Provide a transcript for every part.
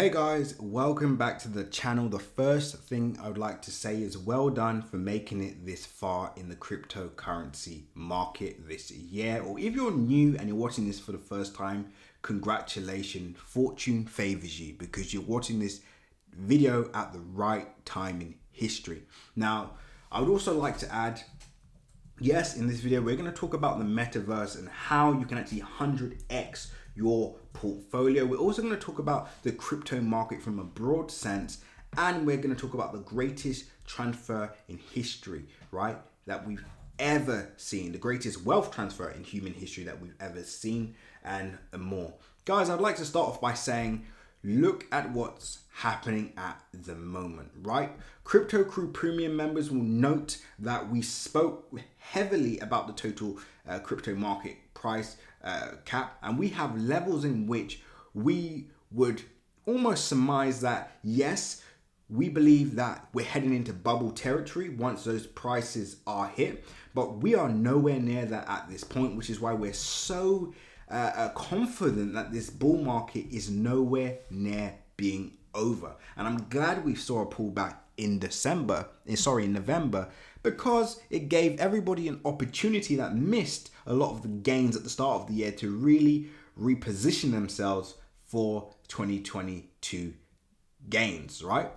Hey guys, welcome back to the channel. The first thing I would like to say is well done for making it this far in the cryptocurrency market this year. Or if you're new and you're watching this for the first time, congratulations. Fortune favors you because you're watching this video at the right time in history. Now, I would also like to add, yes, in this video, we're going to talk about the metaverse and how you can actually 100x your portfolio. We're also going to talk about the crypto market from a broad sense, and we're going to talk about the greatest transfer in history, right? That we've ever seen, the greatest wealth transfer in human history that we've ever seen, and more. Guys, I'd like to start off by saying, look at what's happening at the moment, right? Crypto Crew Premium members will note that we spoke heavily about the total crypto market price cap, and we have levels in which we would almost surmise that, yes, we believe that we're heading into bubble territory once those prices are hit, but we are nowhere near that at this point, which is why we're so confident that this bull market is nowhere near being over. And I'm glad we saw a pullback in November, because it gave everybody an opportunity that missed a lot of the gains at the start of the year to really reposition themselves for 2022 gains, right?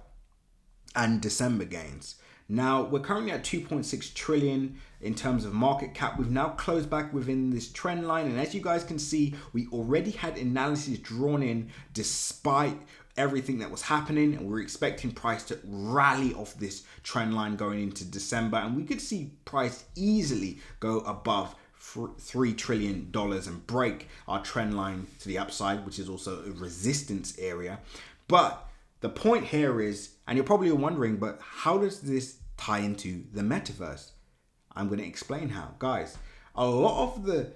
And December gains. Now, we're currently at 2.6 trillion in terms of market cap. We've now closed back within this trend line. And as you guys can see, we already had analysis drawn in despite everything that was happening. And we're expecting price to rally off this trend line going into December. And we could see price easily go above $3 trillion and break our trend line to the upside, which is also a resistance area. But the point here is, and you're probably wondering, but how does this tie into the metaverse? I'm going to explain how. Guys, a lot of the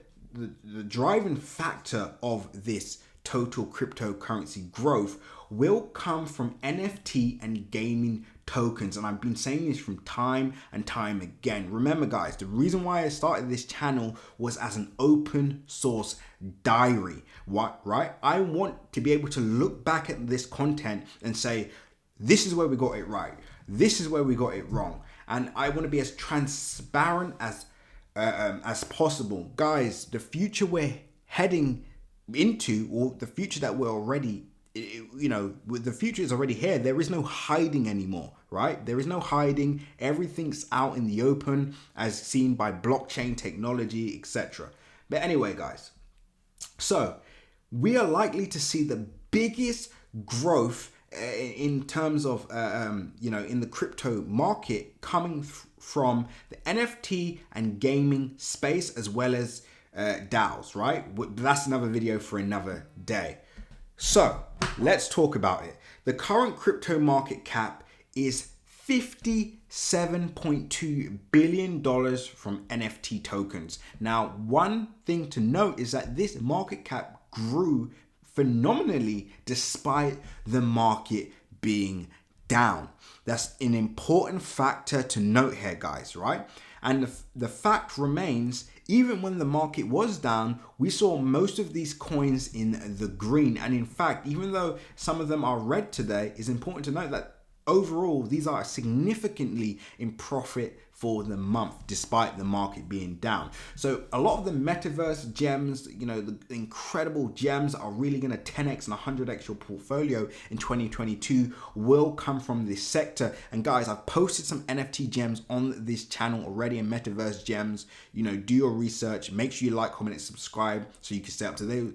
driving factor of this total cryptocurrency growth will come from NFT and gaming tokens. And I've been saying this from time and time again. Remember, guys, the reason why I started this channel was as an open source diary. What, right? I want to be able to look back at this content and say, this is where we got it right. This is where we got it wrong. And I want to be as transparent as possible. Guys, the future we're heading into, or the future that we're already, the future is already here. There is no hiding anymore, right? There is no hiding. Everything's out in the open as seen by blockchain technology, etc. But anyway, guys, so we are likely to see the biggest growth in terms of, in the crypto market coming from the NFT and gaming space, as well as DAOs, right? That's another video for another day. So let's talk about it. The current crypto market cap is $57.2 billion from NFT tokens. Now, one thing to note is that this market cap grew phenomenally despite the market being down. That's an important factor to note here, guys, right? And the fact remains, even when the market was down, we saw most of these coins in the green. And in fact, even though some of them are red today, it's important to note that overall, these are significantly in profit for the month, despite the market being down. So a lot of the metaverse gems, the incredible gems are really going to 10x and 100x your portfolio in 2022 will come from this sector. And guys, I've posted some NFT gems on this channel already, and metaverse gems. Do your research. Make sure you like, comment, and subscribe so you can stay up to date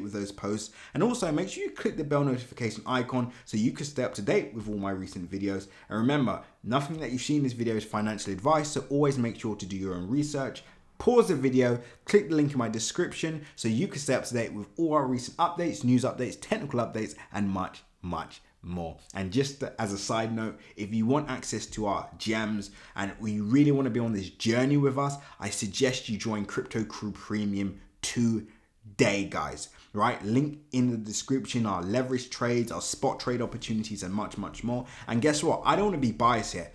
with those posts. And also make sure you click the bell notification icon so you can stay up to date with all my recent videos. And remember, nothing that you see in this video is financial advice, so always make sure to do your own research. Pause the video, click the link in my description so you can stay up to date with all our recent updates, news updates, technical updates, and much, much more. And just as a side note, if you want access to our gems and you really want to be on this journey with us, I suggest you join Crypto Crew Premium today, guys, right? Link in the description, our leverage trades, our spot trade opportunities, and much, much more. And guess what? I don't want to be biased here.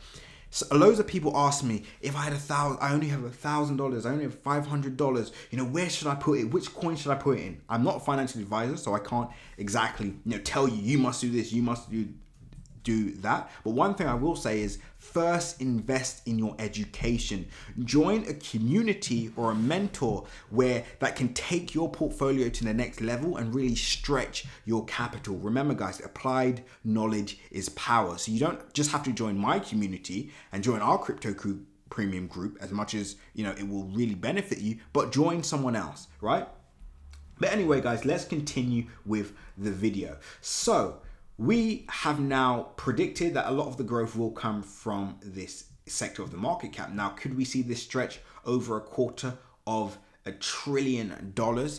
So loads of people ask me, if I had I only have $1,000, I only have $500, where should I put it? Which coin should I put it in? I'm not a financial advisor, so I can't exactly, tell you, you must do this, you must do that. But one thing I will say is, first invest in your education. Join a community or a mentor that can take your portfolio to the next level and really stretch your capital. Remember guys, applied knowledge is power. So you don't just have to join my community and join our Crypto Crew premium group as much as it will really benefit you, but join someone else, right? But anyway guys, let's continue with the video. So we have now predicted that a lot of the growth will come from this sector of the market cap. Now, could we see this stretch over $250 billion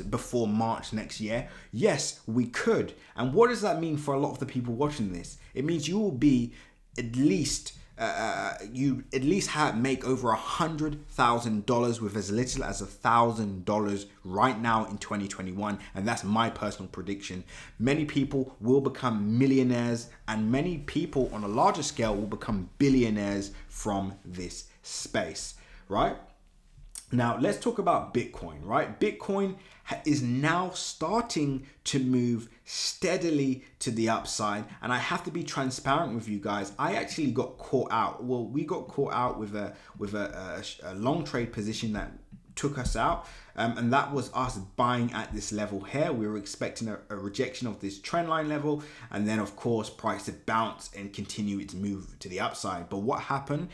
before March next year? Yes, we could. And what does that mean for a lot of the people watching this? It means you will be at least make over $100,000 with as little as $1,000 right now in 2021, and that's my personal prediction. Many people will become millionaires, and many people on a larger scale will become billionaires from this space, right? Now, let's talk about Bitcoin, right? Bitcoin is now starting to move steadily to the upside. And I have to be transparent with you guys. I actually got caught out. Well, we got caught out with a long trade position that took us out. And that was us buying at this level here. We were expecting a rejection of this trend line level. And then, of course, price to bounce and continue its move to the upside. But what happened?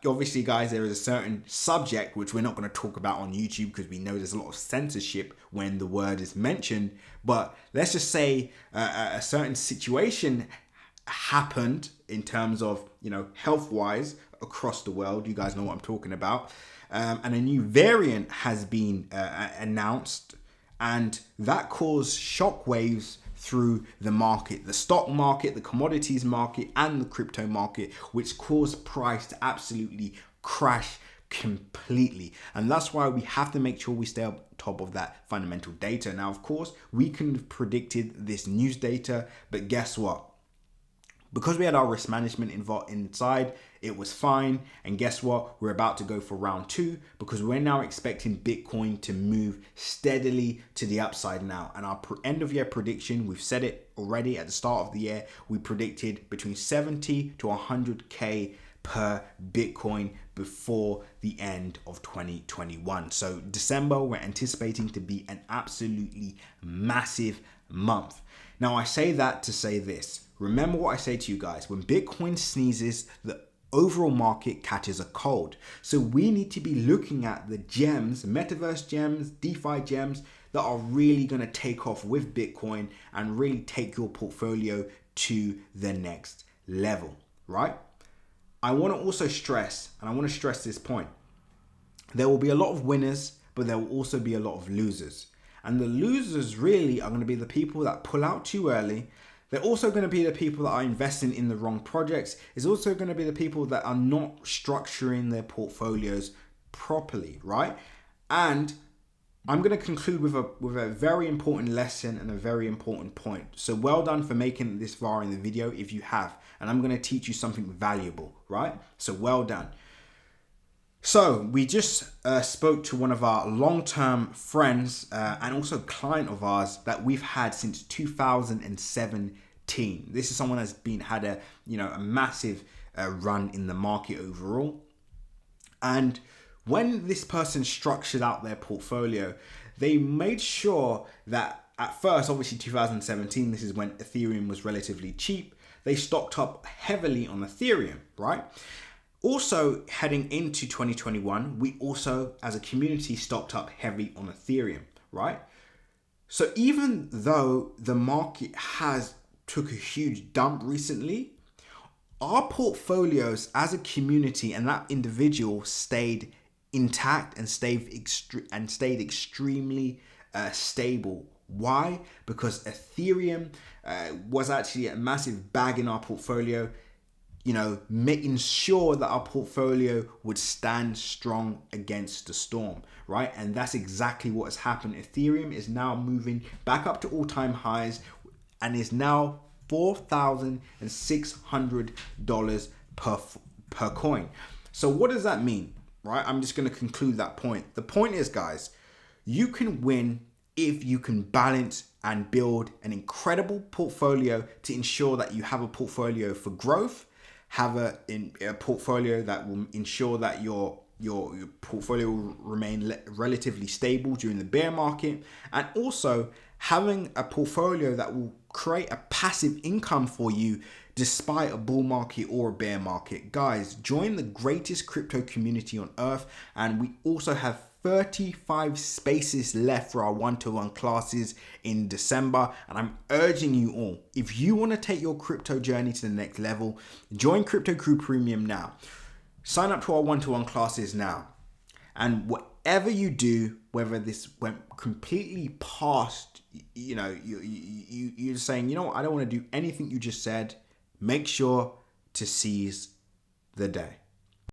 Obviously, guys, there is a certain subject which we're not going to talk about on YouTube because we know there's a lot of censorship when the word is mentioned. But let's just say a certain situation happened in terms of, health-wise across the world. You guys know what I'm talking about. And a new variant has been announced, and that caused shockwaves through the market, the stock market, the commodities market, and the crypto market, which caused price to absolutely crash completely. And that's why we have to make sure we stay up top of that fundamental data. Now, of course, we can have predicted this news data, but guess what? Because we had our risk management inside, it was fine. And guess what? We're about to go for round 2 because we're now expecting Bitcoin to move steadily to the upside now. And our end of year prediction, we've said it already at the start of the year, we predicted between 70 to 100K per Bitcoin before the end of 2021. So December, we're anticipating to be an absolutely massive month. Now, I say that to say this. Remember what I say to you guys, when Bitcoin sneezes, the overall market catches a cold. So we need to be looking at the gems, metaverse gems, DeFi gems that are really going to take off with Bitcoin and really take your portfolio to the next level, right? I want to also stress, and I want to stress this point, there will be a lot of winners, but there will also be a lot of losers. And the losers really are going to be the people that pull out too early. They're also going to be the people that are investing in the wrong projects. It's also going to be the people that are not structuring their portfolios properly, right? And I'm going to conclude with a very important lesson and a very important point. So well done for making it this far in the video if you have. And I'm going to teach you something valuable, right? So well done. So we just spoke to one of our long-term friends and also client of ours that we've had since 2017. This is someone that's had a massive run in the market overall. And when this person structured out their portfolio, they made sure that at first, obviously 2017, this is when Ethereum was relatively cheap. They stocked up heavily on Ethereum, right? Also, heading into 2021, we also, as a community, stocked up heavy on Ethereum, right? So even though the market has took a huge dump recently, our portfolios as a community and that individual stayed intact and stayed extremely stable. Why? Because Ethereum was actually a massive bag in our portfolio, making sure that our portfolio would stand strong against the storm, right? And that's exactly what has happened. Ethereum is now moving back up to all-time highs and is now $4,600 per coin. So what does that mean, right? I'm just going to conclude that point. The point is, guys, you can win if you can balance and build an incredible portfolio to ensure that you have a portfolio for growth, have a portfolio that will ensure that your portfolio will remain relatively stable during the bear market, and also having a portfolio that will create a passive income for you despite a bull market or a bear market. Guys, join the greatest crypto community on earth, and we also have 35 spaces left for our one-to-one classes in December, and I'm urging you all, if you want to take your crypto journey to the next level, join Crypto Crew Premium now. Sign up to our one-to-one classes now, and whatever you do, whether this went completely past, you're saying, you know what, I don't want to do anything you just said, make sure to seize the day.